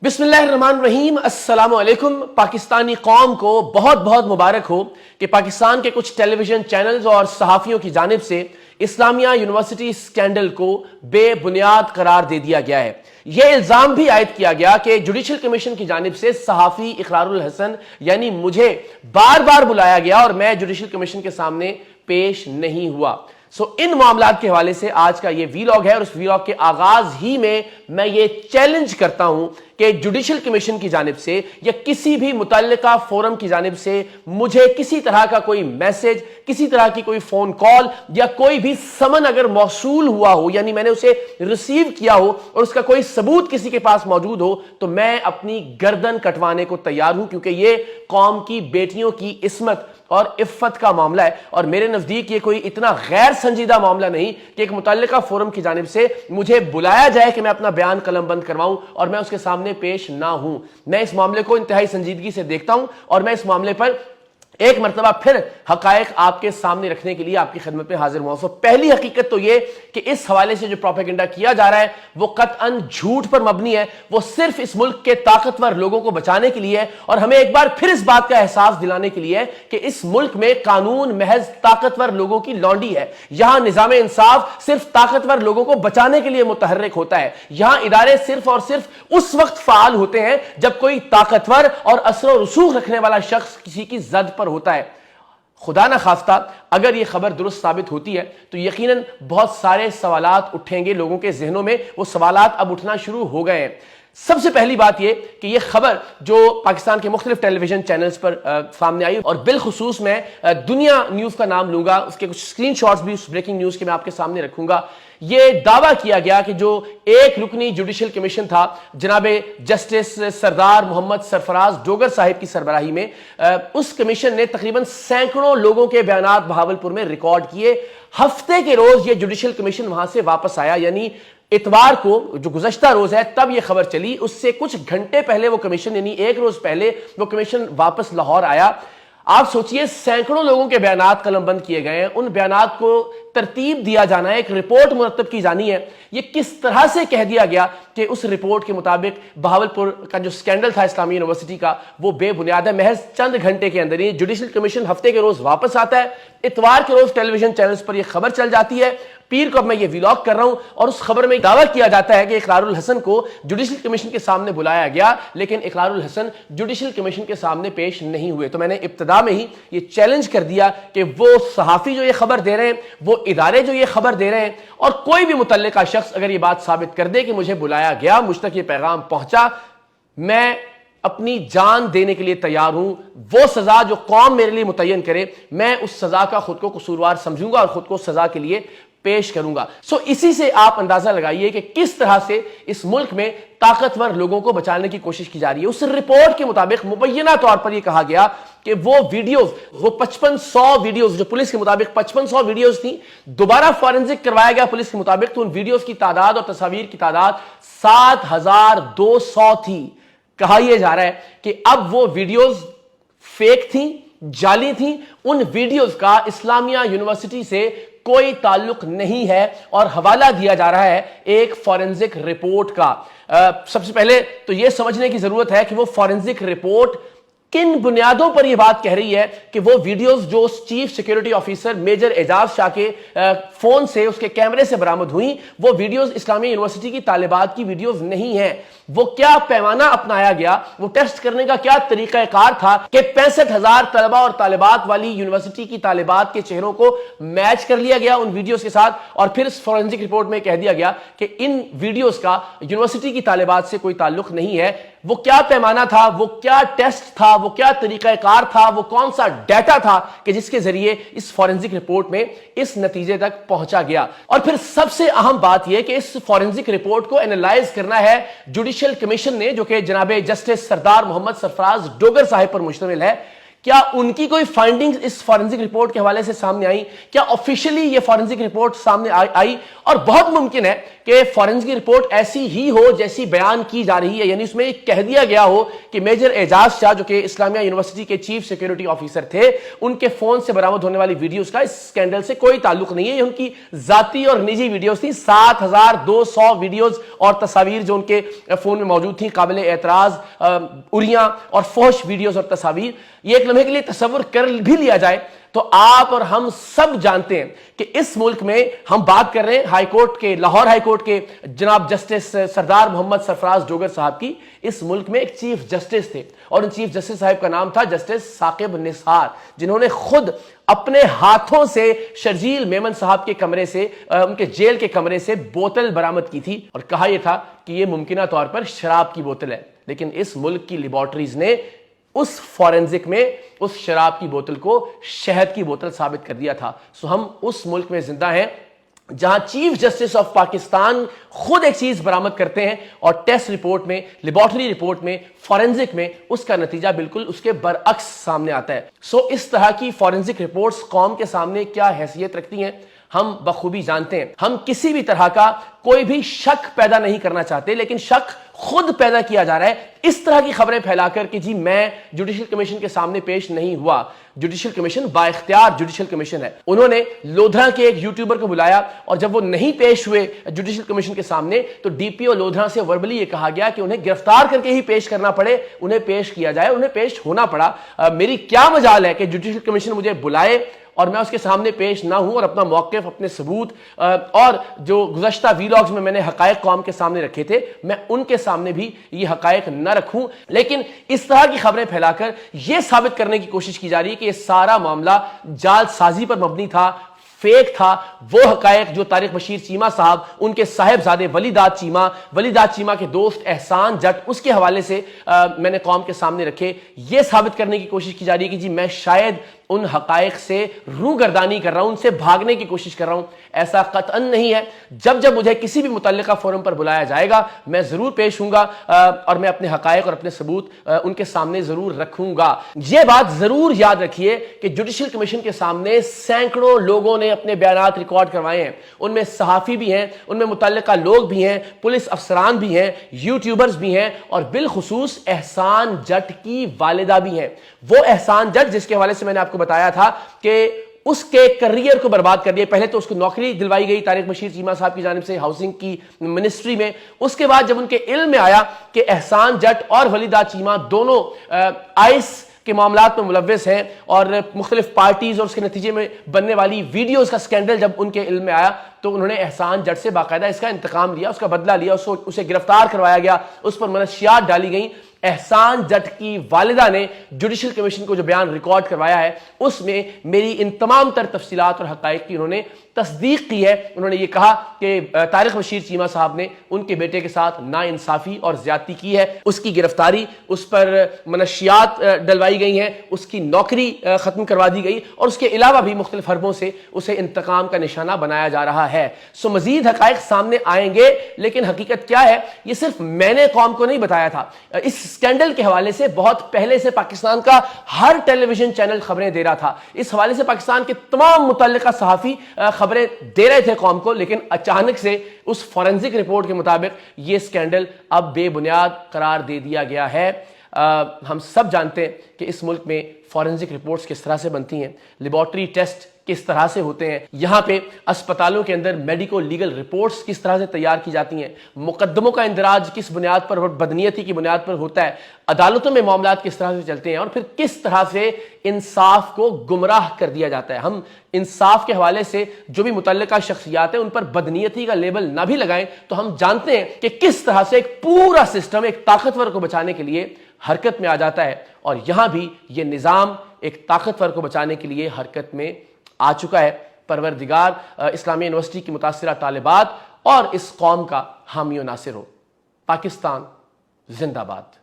बिस्मिल्लाहिर्रहमानिर्रहीम। अस्सलाम वालेकुम। पाकिस्तानी कौम को बहुत बहुत मुबारक हो कि पाकिस्तान के कुछ टेलीविजन चैनल्स और सहाफ़ियों की जानिब से इस्लामिया यूनिवर्सिटी स्कैंडल को बेबुनियाद करार दे दिया गया है। यह इल्ज़ाम भी आयद किया गया कि जुडिशल कमीशन की जानिब से सहाफ़ी इकरारुल हसन यानी मुझे बार बार बुलाया गया और मैं जुडिशल कमीशन के सामने पेश नहीं हुआ। इन मामलात के हवाले से आज का ये वीलॉग है और उस वीलॉग के आगाज ही में मैं ये चैलेंज करता हूं कि जुडिशल कमीशन की जानिब से या किसी भी मुतल्लिका फोरम की जानिब से मुझे किसी तरह का कोई मैसेज, किसी तरह की कोई फोन कॉल या कोई भी समन अगर मौसूल हुआ हो, यानी मैंने उसे रिसीव किया हो और उसका कोई सबूत किसी के पास मौजूद हो, तो मैं अपनी गर्दन कटवाने को तैयार हूं, क्योंकि ये कौम की बेटियों की इस्मत और इफ़्फ़त का मामला है। और मेरे नजदीक ये कोई इतना गैर संजीदा मामला नहीं कि एक मुतल्लिका फोरम की जानिब से मुझे बुलाया जाए कि मैं अपना बयान कलम बंद करवाऊं और मैं उसके सामने पेश ना हूं। मैं इस मामले को इंतहाई संजीदगी से देखता हूं और मैं इस मामले पर एक मरतबा फिर हकायक आपके सामने रखने के लिए आपकी खिदमत में हाजिर हुआ। पहली हकीकत तो ये कि इस हवाले से जो प्रोपेगेंडा किया जा रहा है वो कतअन झूठ पर मबनी है। वो सिर्फ इस मुल्क के ताकतवर लोगों को बचाने के लिए है और हमें एक बार फिर इस बात का एहसास दिलाने के लिए है कि इस मुल्क में कानून महज ताकतवर लोगों की लौंडी है। यहां निजाम इंसाफ सिर्फ ताकतवर लोगों को बचाने के लिए मुतहर्रिक होता है। यहां इदारे सिर्फ और सिर्फ उस वक्त फाल होते हैं जब कोई ताकतवर और असर रसूख रखने वाला शख्स किसी की जद पर होता है। खुदा ना खास्ता अगर यह खबर दुरुस्त साबित होती है तो यकीनन बहुत सारे सवालात उठेंगे लोगों के जहनों में। वो सवालात अब उठना शुरू हो गए हैं। सबसे पहली बात यह कि यह खबर जो पाकिस्तान के मुख्तलिफ टेलीविजन चैनल्स पर सामने आई और बिलखुसूस मैं दुनिया न्यूज का नाम लूंगा, उसके कुछ स्क्रीनशॉट्स भी उस ब्रेकिंग न्यूज के मैं आपके सामने रखूंगा। यह दावा किया गया कि जो एक रुकनी जुडिशल कमीशन था जनाबे जस्टिस सरदार मोहम्मद सरफराज डोगर साहिब की सरबराही में, उस कमीशन ने तकरीबन सैकड़ों लोगों के बयानात बहावलपुर में रिकॉर्ड किए। हफ्ते के रोज यह जुडिशल कमीशन वहां से वापस आया, यानी इतवार को जो गुज़श्ता रोज है तब यह खबर चली। उससे कुछ घंटे पहले वो कमीशन, यानी एक रोज पहले वो कमीशन वापस लाहौर आया। आप सोचिए, सैकड़ों लोगों के बयानात कलमबंद किए गए हैं, उन बयानात को तरतीब दिया जाना है, एक रिपोर्ट मुरतब की जानी है। ये किस तरह से कह दिया गया कि उस रिपोर्ट के मुताबिक बहावलपुर का जो स्कैंडल था इस्लामी यूनिवर्सिटी का वो बेबुनियाद है। महज चंद घंटे के अंदर ही जुडिशल कमीशन हफ्ते के रोज वापस आता है, इतवार के रोज टेलीविजन चैनल्स पर यह खबर चल जाती है। पीर को अब मैं ये व्लॉग कर रहा हूं और उस खबर में दावा किया जाता है कि इकरारुल हसन को जुडिशल कमीशन के सामने बुलाया गया, लेकिन इकरारुल हसन जुडिशल कमीशन के सामने पेश नहीं हुए। तो मैंने इब्तिदा में ही ये चैलेंज कर दिया कि वो सहाफी जो ये खबर दे रहे हैं, वो इदारे जो ये खबर दे रहे हैं, और कोई भी मुतल्लिका शख्स अगर ये बात साबित कर दे कि मुझे बुलाया गया, मुझ तक ये पैगाम पहुंचा, मैं अपनी जान देने के लिए तैयार हूं। वो सजा जो कौम मेरे लिए मुतय्यन करे, मैं उस सजा का खुद को कसूरवार समझूंगा और खुद को सजा के लिए पेश करूंगा। इसी से आप अंदाजा लगाइए कि किस तरह से इस मुल्क में ताकतवर लोगों को बचाने की कोशिश की जा रही है। उस रिपोर्ट के मुताबिक मुबैना तौर पर यह कहा गया कि वो वीडियोस, वो 5500 वीडियोस जो पुलिस के मुताबिक 5500 वीडियोस थी, दोबारा फॉरेंसिक करवाया गया पुलिस के मुताबिक, तो उन वीडियोस की तादाद और तस्वीर की तादाद 7200 थी। कहा यह जा रहा है कि अब वो वीडियोस फेक थी, जाली थी। उन वीडियोस का इस्लामिया यूनिवर्सिटी से कोई ताल्लुक नहीं है और हवाला दिया जा रहा है एक फॉरेंसिक रिपोर्ट का। सबसे पहले तो यह समझने की जरूरत है कि वो फॉरेंसिक रिपोर्ट किन बुनियादों पर यह बात कह रही है कि वो वीडियोस जो chief security officer major Ejaz Shah के फोन से, उसके कैमरे से बरामद हुई, वो वीडियोस इस्लामी यूनिवर्सिटी की तालिबात की वीडियोस नहीं है। वो क्या पैमाना अपनाया गया, वो टेस्ट करने का क्या तरीकाकार था कि 65,000 तलबा और तालिबात वाली यूनिवर्सिटी की तालिबात के चेहरों को मैच कर लिया गया उन वीडियोस के साथ और फिर इस फॉरेंसिक रिपोर्ट में कह दिया गया कि इन वीडियोस का यूनिवर्सिटी की तालिबात से कोई ताल्लुक नहीं है। वो क्या पैमाना था, वो क्या टेस्ट था, वो क्या तरीकाकार था, वो कौन सा डाटा था कि जिसके जरिए इस फॉरेंसिक रिपोर्ट में इस नतीजे तक पहुंचा गया। और फिर सबसे अहम बात यह कि इस फॉरेंसिक रिपोर्ट को एनालाइज करना है जुडिशल कमीशन ने, जो कि जनाबे जस्टिस सरदार मोहम्मद सरफराज डोगर साहिब पर मुश्तमिल है। کیا ان کی کوئی فائنڈنگز اس فورنزک رپورٹ کے حوالے سے سامنے آئی؟ کیا آفیشلی یہ فورنزک رپورٹ سامنے آئی؟ اور بہت ممکن ہے کہ فورنزک رپورٹ ایسی ہی ہو جیسی بیان کی جا رہی ہے، یعنی اس میں کہہ دیا گیا ہو کہ میجر اعجاز شاہ جو کہ اسلامیہ یونیورسٹی کے چیف سیکیورٹی آفیسر تھے، ان کے فون سے برآمد ہونے والی ویڈیوز کا اس اسکینڈل سے کوئی تعلق نہیں ہے، یہ ان کی ذاتی اور نجی ویڈیوز تھیں۔ 7200 ویڈیوز اور تصاویر جو ان کے فون میں موجود تھیں، قابل اعتراض اریاں اور فحش ویڈیوز اور تصاویر، یہ ایک لمحے کے لیے تصور کر بھی لیا جائے تو آپ اور ہم سب جانتے ہیں کہ اس ملک میں ہم بات کر رہے ہیں ہائی کورٹ کے، لاہور ہائی کورٹ کے جناب جسٹس سردار محمد سرفراز ڈوگر صاحب کی۔ اس ملک میں ایک چیف جسٹس تھے اور ان چیف جسٹس صاحب کا نام تھا جسٹس ثاقب نثار، جنہوں نے خود اپنے ہاتھوں سے شرجیل میمن صاحب کے کمرے سے، ان کے جیل کے کمرے سے بوتل برآمد کی تھی اور کہا یہ تھا کہ یہ ممکنہ طور پر شراب کی بوتل ہے، لیکن اس ملک کی لیبارٹریز نے اس فورنزک میں اس شراب کی بوتل کو شہد کی بوتل ثابت کر دیا تھا۔ سو ہم اس ملک میں زندہ ہیں جہاں چیف جسٹس آف پاکستان خود ایک چیز برآمد کرتے ہیں اور ٹیسٹ رپورٹ میں، لیبارٹری رپورٹ میں، فورنزک میں اس کا نتیجہ بالکل اس کے برعکس سامنے آتا ہے۔ سو اس طرح کی فورنزک رپورٹس قوم کے سامنے کیا حیثیت رکھتی ہیں ہم بخوبی جانتے ہیں۔ ہم کسی بھی طرح کا کوئی بھی شک پیدا نہیں کرنا چاہتے، لیکن شک خود پیدا کیا جا رہا ہے اس طرح کی خبریں پھیلا کر کہ جی میں جوڈیشل کمیشن کے سامنے پیش نہیں ہوا۔ جوڈیشل کمیشن با اختیار جوڈیشل کمیشن ہے، انہوں نے لودھرا کے ایک یوٹیوبر کو بلایا اور جب وہ نہیں پیش ہوئے جوڈیشل کمیشن کے سامنے تو ڈی پی او لودھرا سے وربلی یہ کہا گیا کہ انہیں گرفتار کر کے ہی پیش کرنا پڑے، انہیں پیش کیا جائے، انہیں پیش ہونا پڑا۔ میری کیا مجال ہے کہ جوڈیشل کمیشن مجھے بلائے اور میں اس کے سامنے پیش نہ ہوں اور اپنا موقف، اپنے ثبوت اور جو گزشتہ ویلاگز میں نے حقائق قوم کے سامنے رکھے تھے میں ان کے سامنے بھی یہ حقائق نہ رکھوں۔ لیکن اس طرح کی خبریں پھیلا کر یہ ثابت کرنے کی کوشش کی جا رہی ہے کہ یہ سارا معاملہ جعل سازی پر مبنی تھا، فیک تھا۔ وہ حقائق جو طارق بشیر چیمہ صاحب، ان کے صاحبزادے ولی داد چیمہ کے دوست احسان جٹ، اس کے حوالے سے میں نے قوم کے سامنے رکھے، یہ ثابت کرنے کی کوشش کی جا رہی ہے کہ جی میں شاید ان حقائق سے روگردانی کر رہا ہوں، ان سے بھاگنے کی کوشش کر رہا ہوں۔ ایسا قطعاً نہیں ہے۔ جب مجھے کسی بھی متعلقہ فورم پر بلایا جائے گا میں ضرور پیش ہوں گا اور میں اپنے حقائق اور اپنے ثبوت ان کے سامنے ضرور رکھوں گا۔ یہ بات ضرور یاد رکھیے کہ جوڈیشل کمیشن کے سامنے سینکڑوں لوگوں نے اپنے بیانات ریکارڈ کروائے ہیں، ان میں صحافی بھی ہیں، ان میں متعلقہ لوگ بھی ہیں، پولیس افسران بھی ہیں، یوٹیوبرز بھی ہیں اور بالخصوص احسان جٹ کی والدہ بھی ہیں۔ وہ احسان جٹ جس کے حوالے سے میں نے آپ کو بتایا تھا کہ اس کے کریئر کو برباد کر دیا۔ پہلے تو اس کو نوکری دلوائی گئی طارق بشیر چیمہ صاحب کی جانب سے ہاؤسنگ کی منسٹری میں، اس کے بعد جب ان کے علم میں آیا کہ احسان جٹ اور ولی داد چیمہ دونوں آئس کے معاملات میں ملوث ہیں اور مختلف پارٹیز اور اس کے نتیجے میں بننے والی ویڈیوز کا سکینڈل جب ان کے علم میں آیا تو انہوں نے احسان جٹ سے باقاعدہ اس کا انتقام لیا، اس کا بدلہ لیا، اسے گرفتار کروایا گیا، اس پر منشیات ڈالی گئیں۔ احسان جٹ کی والدہ نے جوڈیشل کمیشن کو جو بیان ریکارڈ کروایا ہے اس میں میری ان تمام تر تفصیلات اور حقائق کی انہوں نے تصدیق کی ہے۔ انہوں نے یہ کہا کہ طارق بشیر چیمہ صاحب نے ان کے بیٹے کے ساتھ ناانصافی اور زیادتی کی ہے، اس کی گرفتاری، اس پر منشیات ڈلوائی گئی ہیں، اس کی نوکری ختم کروا دی گئی اور اس کے علاوہ بھی مختلف حربوں سے اسے انتقام کا نشانہ بنایا جا رہا ہے۔ سو مزید حقائق سامنے آئیں گے، لیکن حقیقت کیا ہے یہ صرف میں نے قوم کو نہیں بتایا تھا۔ اس سکینڈل کے حوالے سے بہت پہلے سے پاکستان کا ہر ٹیلی ویژن چینل خبریں دے رہا تھا، اس حوالے سے پاکستان کے تمام متعلقہ صحافی خبریں دے رہے تھے قوم کو، لیکن اچانک سے اس فورنزک رپورٹ کے مطابق یہ سکینڈل اب بے بنیاد قرار دے دیا گیا ہے۔ ہم سب جانتے ہیں کہ اس ملک میں فورنزک رپورٹس کس طرح سے بنتی ہیں، لیبارٹری ٹیسٹ کس طرح سے ہوتے ہیں، یہاں پہ اسپتالوں کے اندر میڈیکو لیگل رپورٹس کس طرح سے تیار کی جاتی ہیں، مقدموں کا اندراج کس بنیاد پر اور بدنیتی کی بنیاد پر ہوتا ہے، عدالتوں میں معاملات کس طرح سے چلتے ہیں اور پھر کس طرح سے انصاف کو گمراہ کر دیا جاتا ہے۔ ہم انصاف کے حوالے سے جو بھی متعلقہ شخصیات ہیں ان پر بدنیتی کا لیبل نہ بھی لگائیں تو ہم جانتے ہیں کہ کس طرح سے ایک پورا سسٹم ایک طاقتور کو بچانے کے لیے حرکت میں آ جاتا ہے، اور یہاں بھی یہ نظام ایک طاقتور کو بچانے کے لیے حرکت میں آ چکا ہے۔ پروردگار اسلامیہ یونیورسٹی کی متاثرہ طالبات اور اس قوم کا حامی و ناصر ہو۔ پاکستان زندہ باد۔